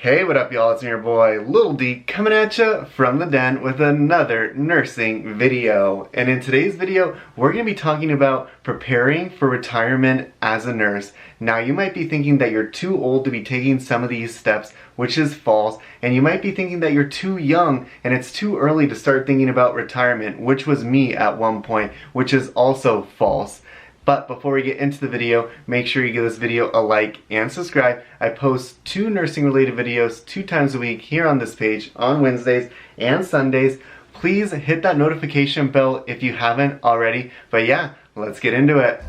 Hey, what up y'all, it's your boy Lil D coming at ya from the den with another nursing video. And in today's video, we're going to be talking about preparing for retirement as a nurse. Now you might be thinking that you're too old to be taking some of these steps, which is false. And you might be thinking that you're too young and it's too early to start thinking about retirement, which was me at one point, which is also false. But before we get into the video, make sure you give this video a like and subscribe. I post 2 nursing related videos 2 times a week here on this page on Wednesdays and Sundays. Please hit that notification bell if you haven't already. But yeah, let's get into it.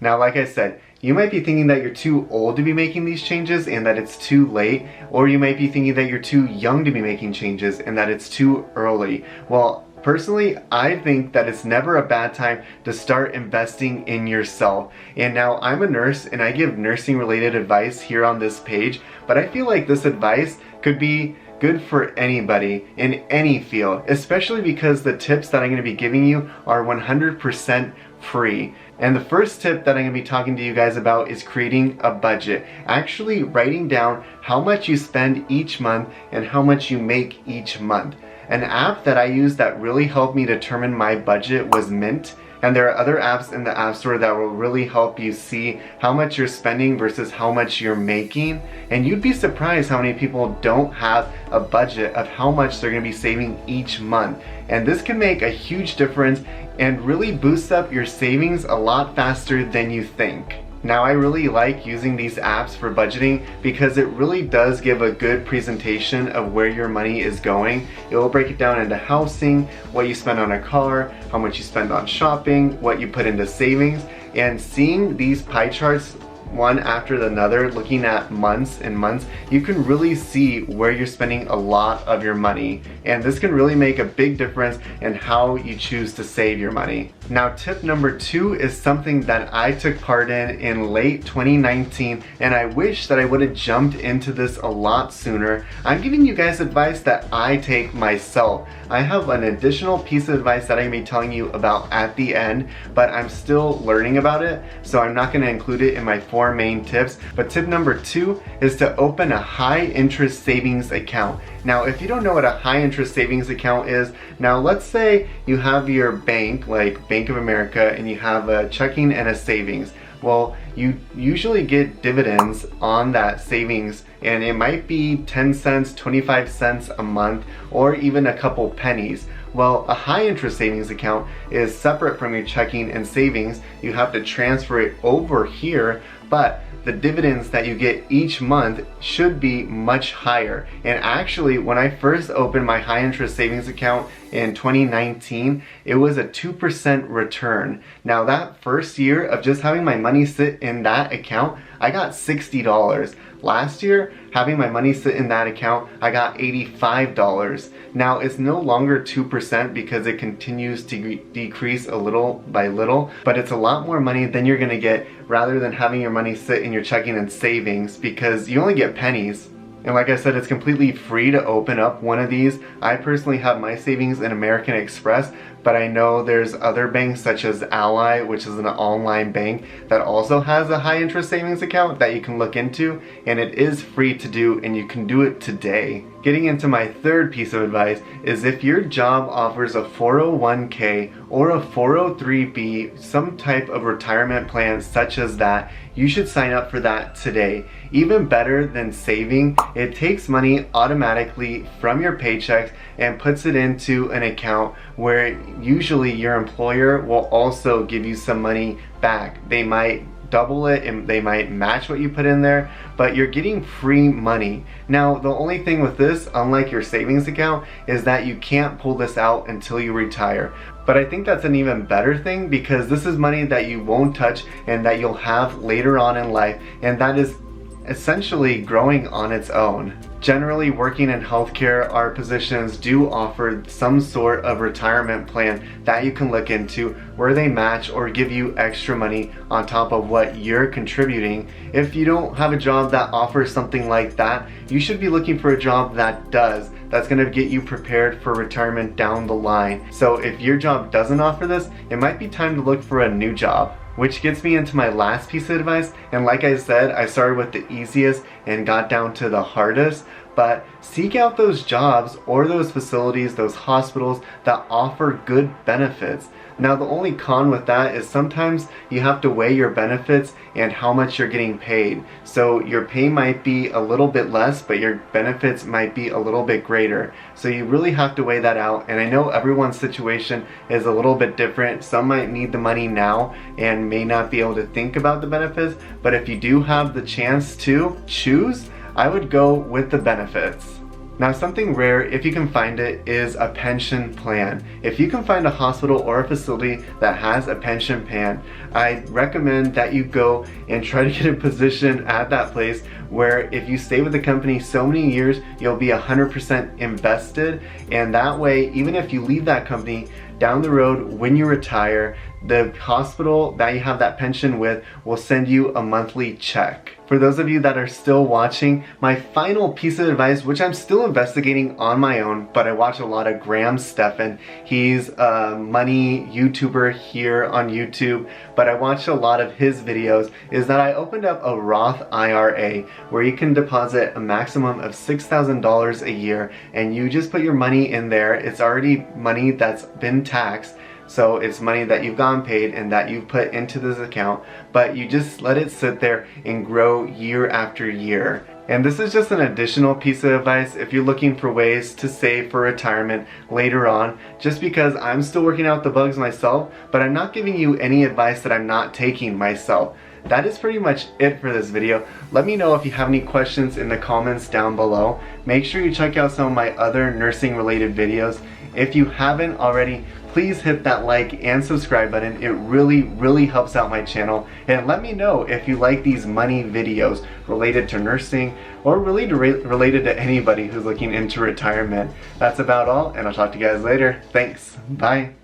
Now, like I said, you might be thinking that you're too old to be making these changes and that it's too late, or you might be thinking that you're too young to be making changes and that it's too early. Well, personally, I think that it's never a bad time to start investing in yourself. And now I'm a nurse and I give nursing related advice here on this page, but I feel like this advice could be good for anybody in any field, especially because the tips that I'm going to be giving you are 100% free. And the first tip that I'm going to be talking to you guys about is creating a budget. Actually writing down how much you spend each month and how much you make each month. An app that I use that really helped me determine my budget was Mint. And there are other apps in the App Store that will really help you see how much you're spending versus how much you're making. And you'd be surprised how many people don't have a budget of how much they're going to be saving each month. And this can make a huge difference and really boost up your savings a lot faster than you think. Now, I really like using these apps for budgeting because it really does give a good presentation of where your money is going. It will break it down into housing, what you spend on a car, how much you spend on shopping, what you put into savings, and seeing these pie charts one after another, looking at months and months, you can really see where you're spending a lot of your money. And this can really make a big difference in how you choose to save your money. Now, tip number 2 is something that I took part in late 2019, and I wish that I would have jumped into this a lot sooner. I'm giving you guys advice that I take myself. I have an additional piece of advice that I'm going to be telling you about at the end, but I'm still learning about it, so I'm not going to include it in my 4 main tips. But tip number 2 is to open a high interest savings account. Now, if you don't know what a high interest savings account is, now let's say you have your bank, like Bank of America, and you have a checking and a savings. Well, you usually get dividends on that savings, and it might be 10 cents, 25 cents a month, or even a couple pennies. Well, a high interest savings account is separate from your checking and savings. You have to transfer it over here, but the dividends that you get each month should be much higher. And actually, when I first opened my high interest savings account in 2019, it was a 2% return. Now, that first year of just having my money sit in that account, I got $60. Last year, having my money sit in that account, I got $85. Now, it's no longer 2% because it continues to decrease a little by little, but it's a lot more money than you're gonna get rather than having your money sit in your checking and savings, because you only get pennies. And like I said, it's completely free to open up one of these. I personally have my savings in American Express, but I know there's other banks such as Ally, which is an online bank that also has a high interest savings account that you can look into, and it is free to do, and you can do it today. Getting into my 3rd piece of advice is if your job offers a 401k or a 403b, some type of retirement plan such as that, you should sign up for that today. Even better than saving, it takes money automatically from your paychecks and puts it into an account where usually your employer will also give you some money back. They might double it and they might match what you put in there, but you're getting free money. Now, the only thing with this, unlike your savings account, is that you can't pull this out until you retire. But I think that's an even better thing, because this is money that you won't touch and that you'll have later on in life, and that is essentially growing on its own. Generally, working in healthcare, our positions do offer some sort of retirement plan that you can look into where they match or give you extra money on top of what you're contributing. If you don't have a job that offers something like that, you should be looking for a job that does. That's going to get you prepared for retirement down the line. So if your job doesn't offer this, it might be time to look for a new job. Which gets me into my last piece of advice, and like I said, I started with the easiest and got down to the hardest, but seek out those jobs or those facilities, those hospitals that offer good benefits. Now the only con with that is sometimes you have to weigh your benefits and how much you're getting paid. So your pay might be a little bit less, but your benefits might be a little bit greater. So you really have to weigh that out, and I know everyone's situation is a little bit different. Some might need the money now and may not be able to think about the benefits, but if you do have the chance to choose, I would go with the benefits. Now something rare, if you can find it, is a pension plan. If you can find a hospital or a facility that has a pension plan, I recommend that you go and try to get a position at that place where if you stay with the company so many years, you'll be 100% invested, and that way, even if you leave that company, down the road when you retire, the hospital that you have that pension with will send you a monthly check. For those of you that are still watching, my final piece of advice, which I'm still investigating on my own, but I watch a lot of Graham Stephan. He's a money YouTuber here on YouTube, but I watch a lot of his videos, is that I opened up a Roth IRA where you can deposit a maximum of $6,000 a year, and you just put your money in there. It's already money that's been taxed. So it's money that you've gotten paid and that you've put into this account, but you just let it sit there and grow year after year. And this is just an additional piece of advice if you're looking for ways to save for retirement later on, just because I'm still working out the bugs myself, but I'm not giving you any advice that I'm not taking myself. That is pretty much it for this video. Let me know if you have any questions in the comments down below. Make sure you check out some of my other nursing related videos. If you haven't already, please hit that like and subscribe button. It really helps out my channel. And let me know if you like these money videos related to nursing or really related to anybody who's looking into retirement. That's about all, and I'll talk to you guys later. Thanks. Bye.